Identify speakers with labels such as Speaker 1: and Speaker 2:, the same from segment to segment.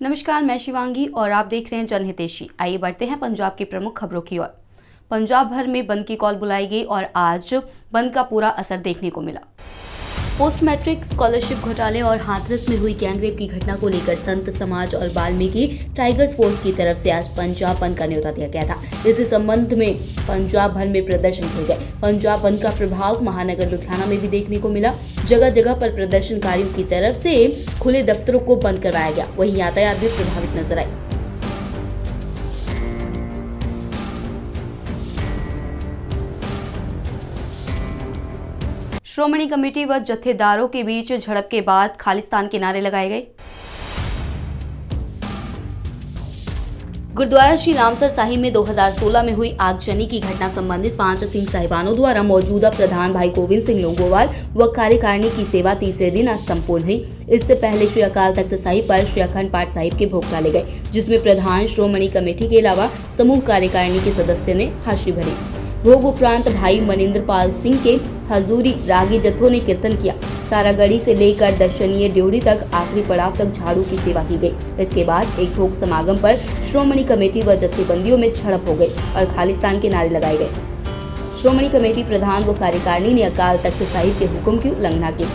Speaker 1: नमस्कार, मैं शिवांगी और आप देख रहे हैं जनहितैषी। आइए बढ़ते हैं पंजाब की प्रमुख खबरों की ओर। पंजाब भर में बंद की कॉल बुलाई गई और आज बंद का पूरा असर देखने को मिला। पोस्ट मैट्रिक स्कॉलरशिप घोटाले और हाथरस में हुई गैंगरेप की घटना को लेकर संत समाज और वाल्मीकि टाइगर्स फोर्स की तरफ से आज पंजाब बंद का न्योता दिया गया था। इस संबंध में पंजाब भर में प्रदर्शन किए गए। पंजाब बंद का प्रभाव महानगर लुधियाना में भी देखने को मिला। जगह जगह पर प्रदर्शनकारियों की तरफ से खुले दफ्तरों को बंद करवाया गया। वहीं यातायात भी प्रभावित नजर आई। श्रोमणी कमेटी व जत्थेदारों के बीच झड़प के बाद खालिस्तान के नारे लगाए गए। गुरुद्वारा श्री रामसर साहिब में 2016 में हुई आगजनी की घटना संबंधित 5 सिंह साहिबानों द्वारा मौजूदा प्रधान भाई गोविंद सिंह लोंगोवाल व कार्यकारिणी की सेवा तीसरे दिन आज संपूर्ण हुई। इससे पहले श्री अकाल तख्त साहिब पर श्री अखंड पाठ साहिब के भोग डाले गए, जिसमें प्रधान श्रोमणी कमेटी के अलावा समूह कार्यकारिणी के सदस्य ने हाजिरी भरी। भोग उपरांत भाई मनिंदर पाल सिंह के हजूरी रागी जत्थों ने कीर्तन किया। सारागढ़ी से लेकर दर्शनीय ड्योढ़ी तक आखिरी पड़ाव तक झाड़ू की सेवा की गई। इसके बाद एक भोग समागम पर श्रोमणी कमेटी व जत्थेबंदियों में झड़प हो गई और खालिस्तान के नारे लगाए गए। श्रोमणी कमेटी प्रधान व कार्यकारिणी ने अकाल तख्त साहिब के हुक्म की उल्लंघना की।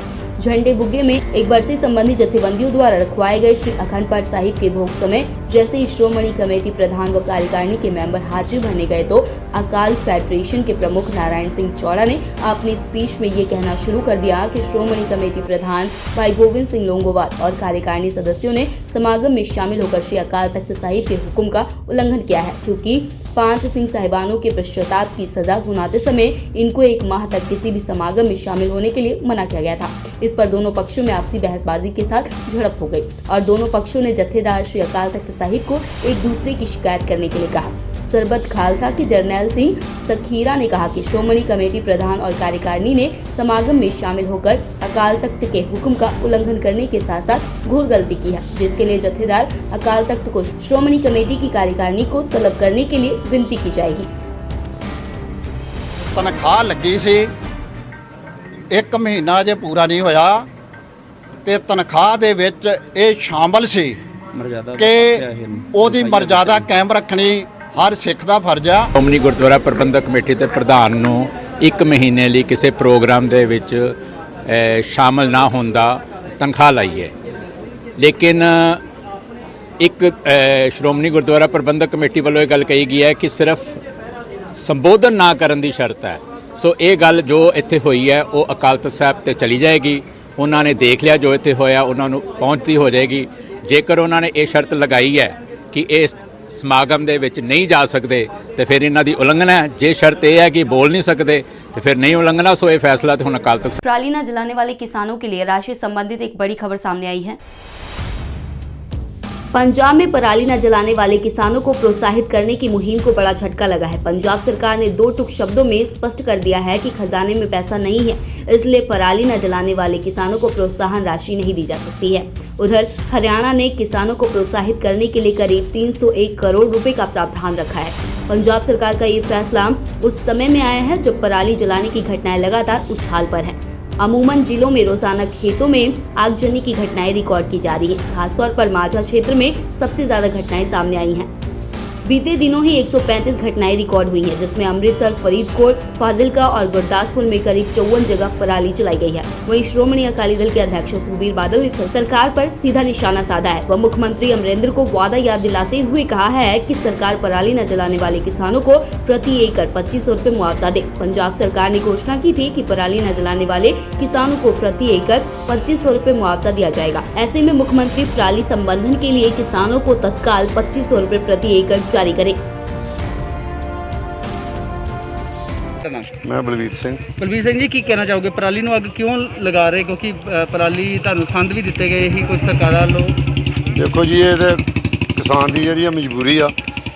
Speaker 1: झंडे बुग्गे में एक बरसी संबंधी जत्थेबंदियों द्वारा रखवाए गए श्री अखंड पाठ साहिब के भोग समय जैसे ही श्रोमणी कमेटी प्रधान व कार्यकारिणी के मेंबर हाजिरी भरने गए तो अकाल फेडरेशन के प्रमुख नारायण सिंह चौड़ा ने अपनी स्पीच में ये कहना शुरू कर दिया कि श्रोमणी कमेटी प्रधान भाई गोविंद सिंह लोंगोवाल और कार्यकारिणी सदस्यों ने समागम में शामिल होकर श्री अकाल तख्त साहिब के हुक्म का उल्लंघन किया है, क्योंकि 5 सिंह साहिबानों के पश्चाताप की सजा सुनाते समय इनको 1 माह तक किसी भी समागम में शामिल होने के लिए मना किया गया था। इस पर दोनों पक्षों में आपसी बहसबाजी के साथ झड़प हो गई और दोनों पक्षों ने जत्थेदार श्री अकाल तख्त साहिब को एक दूसरे की शिकायत करने के लिए कहा। सरबत खालसा के जरनैल सिंह सखीरा ने कहा कि श्रोमणी कमेटी प्रधान और कार्यकारिणी ने समागम में शामिल होकर अकाल तख्त के हुक्म का उल्लंघन करने के साथ साथ घोर गलती की है, जिसके लिए जत्थेदार अकाल तख्त को श्रोमणी कमेटी की कार्यकारिणी को तलब करने के लिए विनती की जाएगी।
Speaker 2: तनख्वाह लगी सी, 1 महीना जे पूरा नहीं होया ते तनख्वाह दे विच ये शामिल सी कि ओदी मर्यादा कायम रखनी हर सिख दा फर्ज है।
Speaker 3: श्रोमणी गुरुद्वारा प्रबंधक कमेटी के प्रधान ਨੂੰ 1 महीने ਲਈ ਕਿਸੇ प्रोग्राम ਦੇ ਵਿੱਚ शामिल ना होने का तनख्वाह लाई है, लेकिन एक श्रोमणी गुरुद्वारा प्रबंधक कमेटी वालों ये गल कही गई है कि सिर्फ संबोधन ना करने की शर्त है। सो ये गल जो इत्थे हुई है वो अकाल तख्त साहब ते चली जाएगी। उन्होंने देख लिया जो इत्थे होया, उन्होंने पहुँचती हो जाएगी। जेकर उन्होंने ये शर्त लगाई है कि इस समागम दे विच नहीं जा सकते तो फिर इन्हां दी उल्लंघना है। जे शर्त यह है कि बोल नहीं सकते तो फिर नहीं उल्लंघना। सो ये फैसला तो हुण अकाल तख्त।
Speaker 1: पराली न जलाने वाले किसानों के लिए राशि संबंधित एक बड़ी खबर सामने आई है। पंजाब में पराली न जलाने वाले किसानों को प्रोत्साहित करने की मुहिम को बड़ा झटका लगा है। पंजाब सरकार ने 2 टूक शब्दों में स्पष्ट कर दिया है कि खजाने में पैसा नहीं है, इसलिए पराली न जलाने वाले किसानों को प्रोत्साहन राशि नहीं दी जा सकती है। उधर हरियाणा ने किसानों को प्रोत्साहित करने के लिए करीब 301 करोड़ रुपए का प्रावधान रखा है। पंजाब सरकार का ये फैसला उस समय में आया है जब पराली जलाने की घटनाएं लगातार उछाल पर है। अमूमन जिलों में रोजाना खेतों में आगजनी की घटनाएं रिकॉर्ड की जा रही है। खासतौर पर माझा क्षेत्र में सबसे ज्यादा घटनाएं सामने आई हैं। बीते दिनों ही 135 घटनाएं रिकॉर्ड हुई हैं, जिसमें अमृतसर, फरीदकोट, फाजिलका और गुरदासपुर में करीब 54 जगह पराली जलाई गई है। वहीं श्रोमणी अकाली दल के अध्यक्ष सुखबीर बादल ने सरकार पर सीधा निशाना साधा है। वह मुख्यमंत्री अमरिंदर को वादा याद दिलाते हुए कहा है कि सरकार पराली न जलाने वाले किसानों को प्रति एकड़ 2500 रुपए मुआवजा दे। पंजाब सरकार ने घोषणा की थी कि पराली न जलाने वाले किसानों को प्रति एकड़ 2500 रुपए मुआवजा दिया जाएगा। ऐसे में मुख्यमंत्री पराली संबंधन के लिए किसानों को तत्काल 2500 रुपए प्रति एकड़ जारी करे।
Speaker 4: मैं बलवीर सिंह
Speaker 5: जी की कहना चाहोगे, पराली ਨੂੰ ਅੱਗ क्यों लगा रहे? क्योंकि पराली ਤੁਹਾਨੂੰ फंड भी दिते गए ही कुछ सरकार वालों।
Speaker 4: देखो जी, ये किसान की जी मजबूरी आ,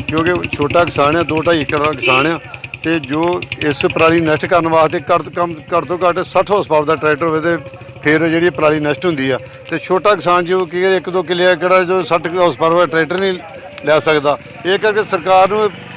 Speaker 4: क्योंकि छोटा किसान है, 2-2.5 एकड़ का किसान है, तो जो इस पराली नष्ट करने वास्ते घट तो घट 60 हॉर्स पावर का ट्रैक्टर हो तो फिर जी पराली नष्ट होंगी है। तो छोटा किसान जो कि 1-2 किले जो 60 हॉर्स पावर वाला ट्रैक्टर नहीं लै सकता। ये करके सरकार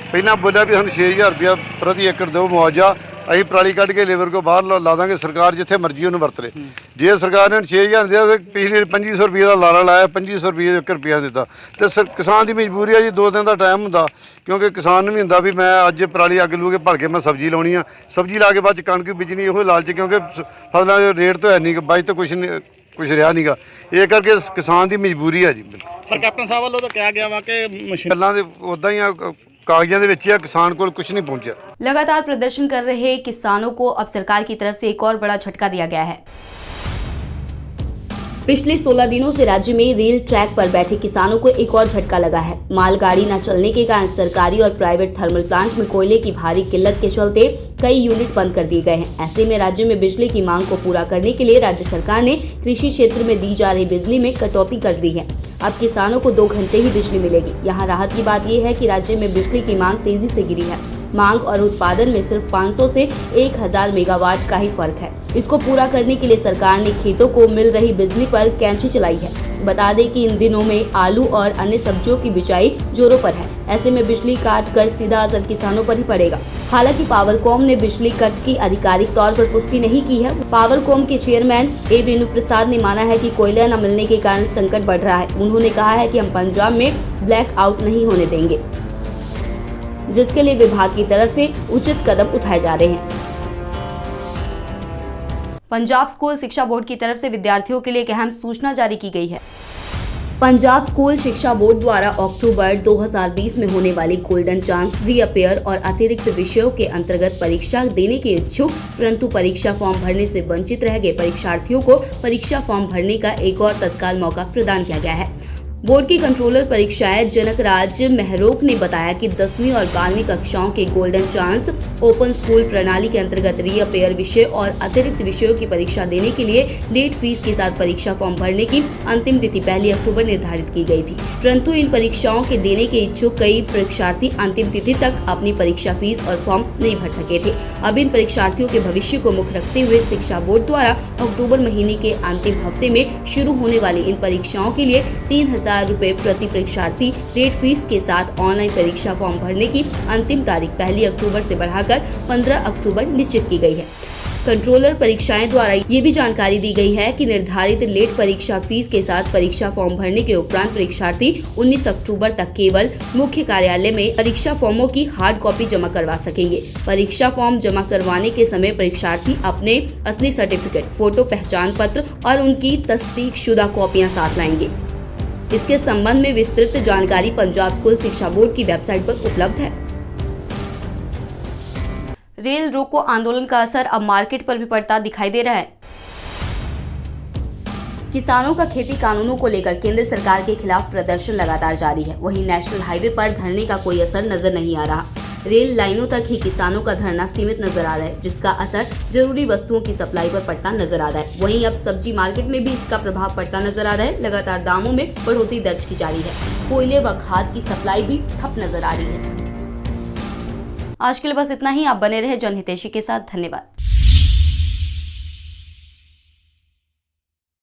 Speaker 4: पहला बोलिया भी हम 6000 रुपया प्रति एकड़ दो मुआवजा, ਅਸੀਂ ਪਰਾਲੀ ਕੱਢ ਕੇ ਲੇਬਰ ਕੋ ਬਾਹਰ ਲਾ ਦਾਂਗੇ, ਸਰਕਾਰ ਜਿੱਥੇ ਮਰਜ਼ੀ ਉਹਨੂੰ ਵਰਤ ਲੇ। ਜੇ ਸਰਕਾਰ ਨੇ 6000 ਦਿਆ ਤੇ ਪਿਛਲੇ 2500 ਰੁਪਏ ਦਾ ਲਾਰਾ ਲਾਇਆ, 2500 ਰੁਪਏ 1 ਰੁਪਿਆ ਦਿੱਤਾ ਤੇ ਕਿਸਾਨ ਦੀ ਮਜਬੂਰੀ ਆ ਜੀ, 2 ਦਿਨ ਦਾ ਟਾਈਮ ਹੁੰਦਾ ਕਿਉਂਕਿ ਕਿਸਾਨ ਨੂੰ ਵੀ ਹੁੰਦਾ ਵੀ ਮੈਂ ਅੱਜ ਪਰਾਲੀ ਅੱਗ ਲੂ ਕੇ ਭਲ ਕੇ ਮੈਂ ਸਬਜ਼ੀ ਲਾਉਣੀ ਆ, ਸਬਜ਼ੀ ਲਾ ਕੇ ਬਾਅਦ ਚ ਕਣਕ ਬੀਜਣੀ, ਇਹੋ ਲਾਲਚ ਕਿਉਂਕਿ ਫਸਲਾਂ ਦੇ ਰੇਟ ਤੋਂ ਹੈ ਨਹੀਂ ਬਾਅਦ ਤਾਂ ਕੁਛ ਰਿਹਾ ਨਹੀਂਗਾ, ਇਹ ਕਰਕੇ ਕਿਸਾਨ ਦੀ ਮਜਬੂਰੀ ਆ ਜੀ।
Speaker 5: ਪਰ ਕੈਪਟਨ ਸਾਹਿਬ ਵੱਲੋਂ ਤਾਂ ਕਿਹਾ ਗਿਆ ਵਾ ਕਿ
Speaker 4: ਗੱਲਾਂ ਦੇ ਉਦਾਂ ਹੀ ਆ, कागजां दे विच किसान को कुछ नहीं पहुंचा।
Speaker 1: लगातार प्रदर्शन कर रहे किसानों को अब सरकार की तरफ से एक और बड़ा झटका दिया गया है। पिछले 16 दिनों से राज्य में रेल ट्रैक पर बैठे किसानों को एक और झटका लगा है। मालगाड़ी न चलने के कारण सरकारी और प्राइवेट थर्मल प्लांट में कोयले की भारी किल्लत के चलते कई यूनिट बंद कर दिए गए हैं। ऐसे में राज्य में बिजली की मांग को पूरा करने के लिए राज्य सरकार ने कृषि क्षेत्र में दी जा रही बिजली में कटौती कर दी है। अब किसानों को 2 घंटे ही बिजली मिलेगी। यहाँ राहत की बात यह है कि राज्य में बिजली की मांग तेजी से गिरी है। मांग और उत्पादन में सिर्फ 500 से 1000 मेगावाट का ही फर्क है। इसको पूरा करने के लिए सरकार ने खेतों को मिल रही बिजली पर कैंची चलाई है। बता दें कि इन दिनों में आलू और अन्य सब्जियों की बिजाई जोरों पर है। ऐसे में बिजली काट कर सीधा असर किसानों पर ही पड़ेगा। हालांकि पावरकॉम ने बिजली कट की आधिकारिक तौर पर पुष्टि नहीं की है। पावरकॉम के चेयरमैन ए वेणु प्रसाद ने माना है कि कोयला न मिलने के कारण संकट बढ़ रहा है। उन्होंने कहा है कि हम पंजाब में ब्लैक आउट नहीं होने देंगे, जिसके लिए विभाग की तरफ से उचित कदम उठाए जा रहे हैं। पंजाब स्कूल शिक्षा बोर्ड की तरफ से विद्यार्थियों के लिए एक अहम सूचना जारी की गई है। पंजाब स्कूल शिक्षा बोर्ड द्वारा अक्टूबर 2020 में होने वाली गोल्डन चांस रीअपेयर और अतिरिक्त विषयों के अंतर्गत परीक्षा देने के इच्छुक परंतु परीक्षा फॉर्म भरने से वंचित रह गए परीक्षार्थियों को परीक्षा फॉर्म भरने का एक और तत्काल मौका प्रदान किया गया है। बोर्ड के कंट्रोलर परीक्षाएं जनकराज मेहरोक ने बताया कि 10वीं और 12वीं कक्षाओं के गोल्डन चांस ओपन स्कूल प्रणाली के अंतर्गत रीअपेयर विषय और अतिरिक्त विषयों की परीक्षा देने के लिए लेट फीस के साथ परीक्षा फॉर्म भरने की अंतिम तिथि 1 अक्टूबर निर्धारित की गई थी, परंतु इन परीक्षाओं के देने के इच्छुक कई परीक्षार्थी अंतिम तिथि तक अपनी परीक्षा फीस और फॉर्म नहीं भर सके थे। अब इन परीक्षार्थियों के भविष्य को मुख्य रखते हुए शिक्षा बोर्ड द्वारा अक्टूबर महीने के अंतिम हफ्ते में शुरू होने वाली इन परीक्षाओं के लिए 3000 रुपए प्रति परीक्षार्थी लेट फीस के साथ ऑनलाइन परीक्षा फॉर्म भरने की अंतिम तारीख 1 अक्टूबर से बढ़ाकर 15 अक्टूबर निश्चित की गई है। कंट्रोलर परीक्षाएं द्वारा ये भी जानकारी दी गई है कि निर्धारित लेट परीक्षा फीस के साथ परीक्षा फॉर्म भरने के उपरांत परीक्षार्थी 19 अक्टूबर तक केवल मुख्य कार्यालय में परीक्षा फॉर्मों की हार्ड कॉपी जमा करवा सकेंगे। परीक्षा फॉर्म जमा करवाने के समय परीक्षार्थी अपने असली सर्टिफिकेट, फोटो पहचान पत्र और उनकी तस्दीकशुदा कॉपियां साथ लाएंगे। इसके संबंध में विस्तृत जानकारी पंजाब स्कूल शिक्षा बोर्ड की वेबसाइट पर उपलब्ध है। रेल रोको आंदोलन का असर अब मार्केट पर भी पड़ता दिखाई दे रहा है। किसानों का खेती कानूनों को लेकर केंद्र सरकार के खिलाफ प्रदर्शन लगातार जारी है। वहीं नेशनल हाईवे पर धरने का कोई असर नजर नहीं आ रहा। रेल लाइनों तक ही किसानों का धरना सीमित नजर आ रहा है, जिसका असर जरूरी वस्तुओं की सप्लाई पर पड़ता नजर आ रहा है। वहीं अब सब्जी मार्केट में भी इसका प्रभाव पड़ता नजर आ रहा है। लगातार दामों में बढ़ोतरी दर्ज की जा रही है। कोयले व खाद की सप्लाई भी ठप नजर आ रही है। आज के लिए बस इतना ही। आप बने रहे जनहितैषी के साथ। धन्यवाद।